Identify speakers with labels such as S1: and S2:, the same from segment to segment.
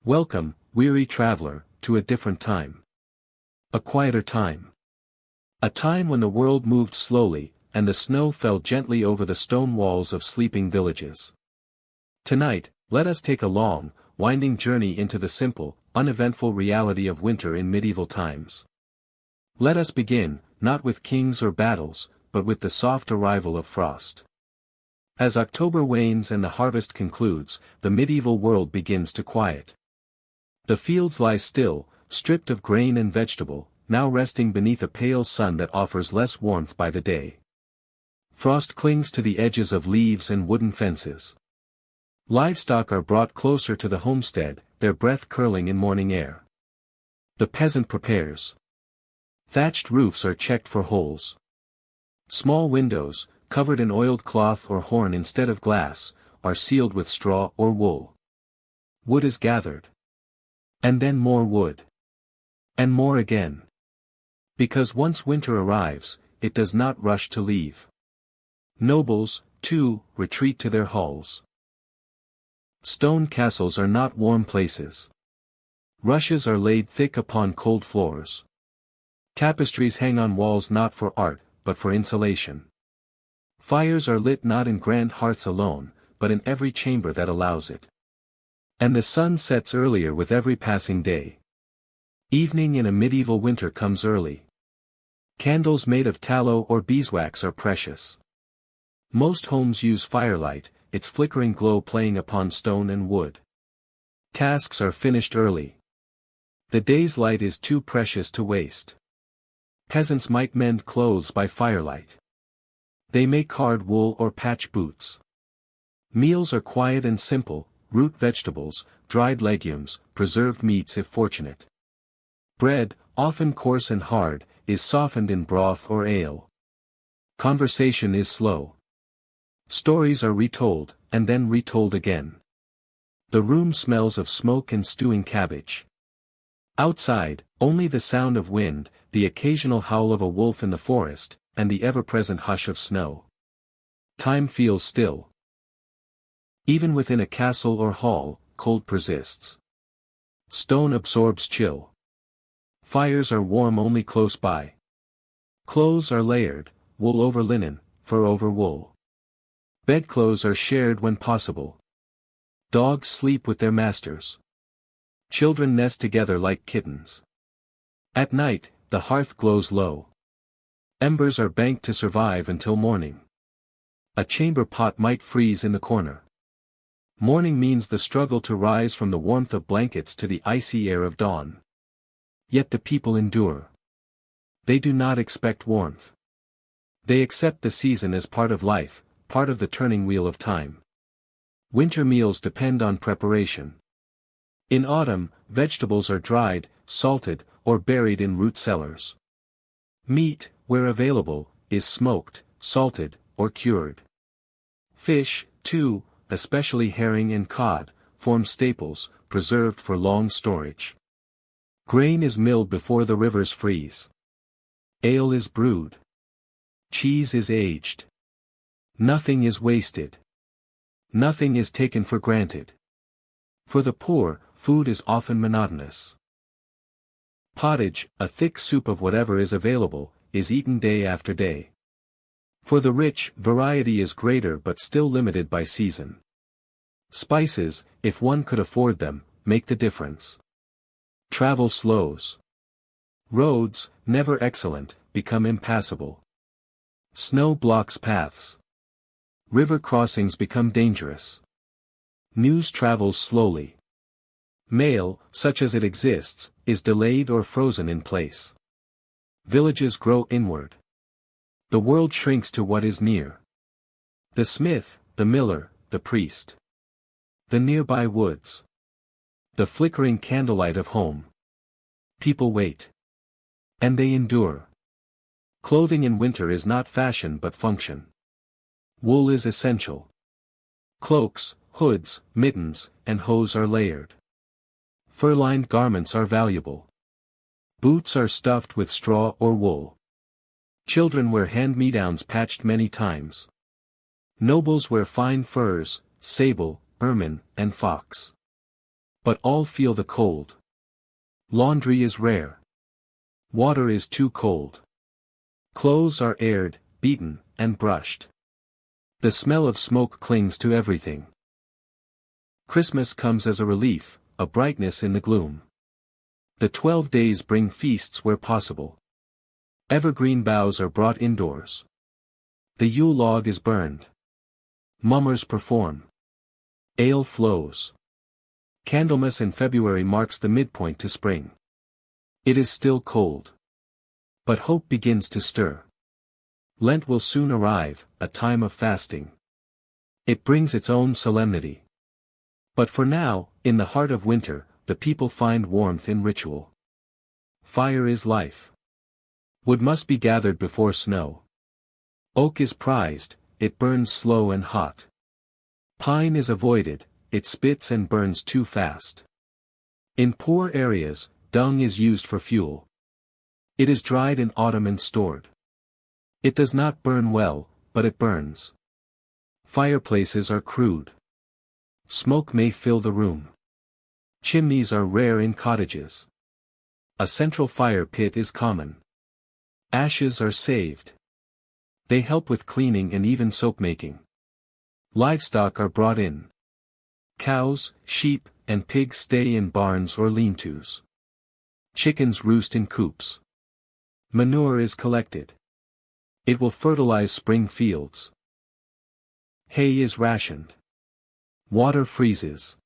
S1: Welcome, weary traveler, to a different time. A quieter time. A time when the world moved slowly, and the snow fell gently over the stone walls of sleeping villages. Tonight, let us take a long, winding journey into the simple, uneventful reality of winter in medieval times. Let us begin, not with kings or battles, but with the soft arrival of frost. As October wanes and the harvest concludes, the medieval world begins to quiet. The fields lie still, stripped of grain and vegetable, now resting beneath a pale sun that offers less warmth by the day. Frost clings to the edges of leaves and wooden fences. Livestock are brought closer to the homestead, their breath curling in morning air. The peasant prepares. Thatched roofs are checked for holes. Small windows, covered in oiled cloth or horn instead of glass, are sealed with straw or wool. Wood is gathered. And then more wood. And more again. Because once winter arrives, it does not rush to leave. Nobles, too, retreat to their halls. Stone castles are not warm places. Rushes are laid thick upon cold floors. Tapestries hang on walls not for art, but for insulation. Fires are lit not in grand hearths alone, but in every chamber that allows it. And the sun sets earlier with every passing day. Evening in a medieval winter comes early. Candles made of tallow or beeswax are precious. Most homes use firelight, its flickering glow playing upon stone and wood. Tasks are finished early. The day's light is too precious to waste. Peasants might mend clothes by firelight. They may card wool or patch boots. Meals are quiet and simple, root vegetables, dried legumes, preserved meats if fortunate. Bread, often coarse and hard, is softened in broth or ale. Conversation is slow. Stories are retold, and then retold again. The room smells of smoke and stewing cabbage. Outside, only the sound of wind, the occasional howl of a wolf in the forest, and the ever-present hush of snow. Time feels still. Even within a castle or hall, cold persists. Stone absorbs chill. Fires are warm only close by. Clothes are layered, wool over linen, fur over wool. Bedclothes are shared when possible. Dogs sleep with their masters. Children nest together like kittens. At night, the hearth glows low. Embers are banked to survive until morning. A chamber pot might freeze in the corner. Morning means the struggle to rise from the warmth of blankets to the icy air of dawn. Yet the people endure. They do not expect warmth. They accept the season as part of life, part of the turning wheel of time. Winter meals depend on preparation. In autumn, vegetables are dried, salted, or buried in root cellars. Meat, where available, is smoked, salted, or cured. Fish, too, especially herring and cod, form staples, preserved for long storage. Grain is milled before the rivers freeze. Ale is brewed. Cheese is aged. Nothing is wasted. Nothing is taken for granted. For the poor, food is often monotonous. Pottage, a thick soup of whatever is available, is eaten day after day. For the rich, variety is greater but still limited by season. Spices, if one could afford them, make the difference. Travel slows. Roads, never excellent, become impassable. Snow blocks paths. River crossings become dangerous. News travels slowly. Mail, such as it exists, is delayed or frozen in place. Villages grow inward. The world shrinks to what is near. The smith, the miller, the priest. The nearby woods. The flickering candlelight of home. People wait. And they endure. Clothing in winter is not fashion but function. Wool is essential. Cloaks, hoods, mittens, and hose are layered. Fur-lined garments are valuable. Boots are stuffed with straw or wool. Children wear hand-me-downs patched many times. Nobles wear fine furs, sable, ermine, and fox. But all feel the cold. Laundry is rare. Water is too cold. Clothes are aired, beaten, and brushed. The smell of smoke clings to everything. Christmas comes as a relief, a brightness in the gloom. The 12 days bring feasts where possible. Evergreen boughs are brought indoors. The Yule log is burned. Mummers perform. Ale flows. Candlemas in February marks the midpoint to spring. It is still cold. But hope begins to stir. Lent will soon arrive, a time of fasting. It brings its own solemnity. But for now, in the heart of winter, the people find warmth in ritual. Fire is life. Wood must be gathered before snow. Oak is prized, it burns slow and hot. Pine is avoided, it spits and burns too fast. In poor areas, dung is used for fuel. It is dried in autumn and stored. It does not burn well, but it burns. Fireplaces are crude. Smoke may fill the room. Chimneys are rare in cottages. A central fire pit is common. Ashes are saved. They help with cleaning and even soap making. Livestock are brought in. Cows, sheep, and pigs stay in barns or lean-tos. Chickens roost in coops. Manure is collected. It will fertilize spring fields. Hay is rationed. Water freezes.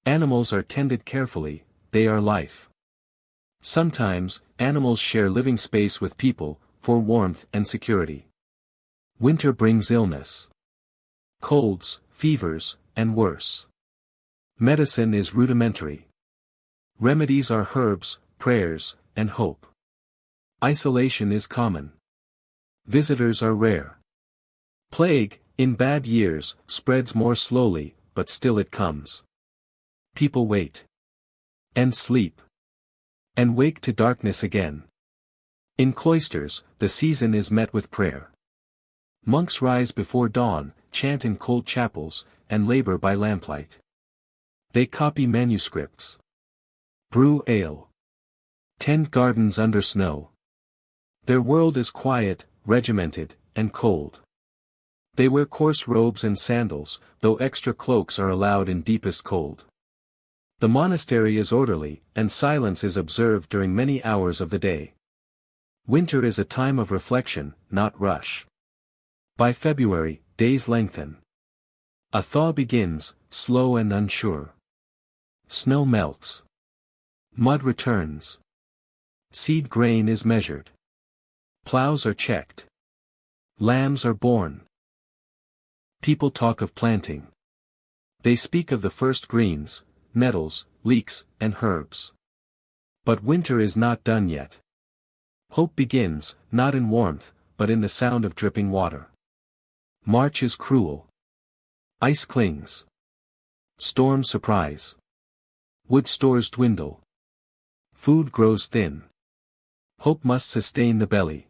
S1: Animals are tended carefully, they are life. Sometimes, animals share living space with people, for warmth and security. Winter brings illness. Colds, fevers, and worse. Medicine is rudimentary. Remedies are herbs, prayers, and hope. Isolation is common. Visitors are rare. Plague, in bad years, spreads more slowly, but still it comes. People wait. And sleep. And wake to darkness again. In cloisters, the season is met with prayer. Monks rise before dawn, chant in cold chapels, and labor by lamplight. They copy manuscripts. Brew ale. Tend gardens under snow. Their world is quiet, regimented, and cold. They wear coarse robes and sandals, though extra cloaks are allowed in deepest cold. The monastery is orderly, and silence is observed during many hours of the day. Winter is a time of reflection, not rush. By February, days lengthen. A thaw begins, slow and unsure. Snow melts. Mud returns. Seed grain is measured. Plows are checked. Lambs are born. People talk of planting. They speak of the first greens, nettles, leeks, and herbs. But winter is not done yet. Hope begins, not in warmth, but in the sound of dripping water. March is cruel. Ice clings. Storms surprise. Wood stores dwindle. Food grows thin. Hope must sustain the belly.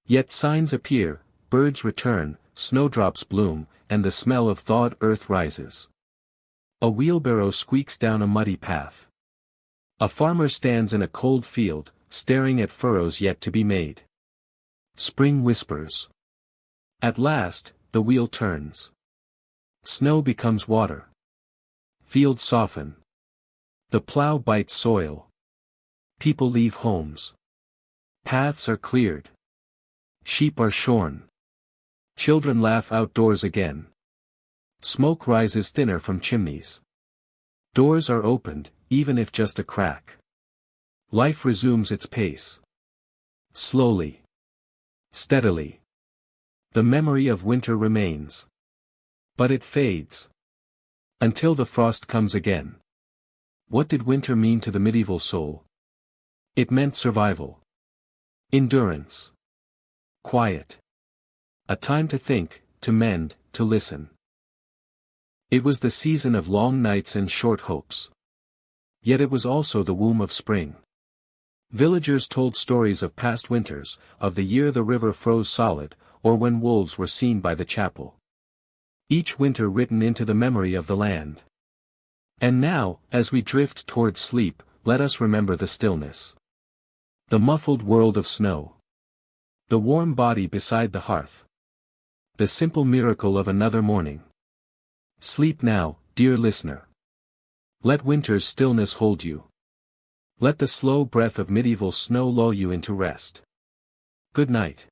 S1: Yet signs appear, birds return, snowdrops bloom, and the smell of thawed earth rises. A wheelbarrow squeaks down a muddy path. A farmer stands in a cold field, staring at furrows yet to be made. Spring whispers. At last, the wheel turns. Snow becomes water. Fields soften. The plow bites soil. People leave homes. Paths are cleared. Sheep are shorn. Children laugh outdoors again. Smoke rises thinner from chimneys. Doors are opened, even if just a crack. Life resumes its pace. Slowly. Steadily. The memory of winter remains. But it fades. Until the frost comes again. What did winter mean to the medieval soul? It meant survival. Endurance. Quiet. A time to think, to mend, to listen. It was the season of long nights and short hopes. Yet it was also the womb of spring. Villagers told stories of past winters, of the year the river froze solid, or when wolves were seen by the chapel. Each winter written into the memory of the land. And now, as we drift towards sleep, let us remember the stillness. The muffled world of snow. The warm body beside the hearth. The simple miracle of another morning. Sleep now, dear listener. Let winter's stillness hold you. Let the slow breath of medieval snow lull you into rest. Good night.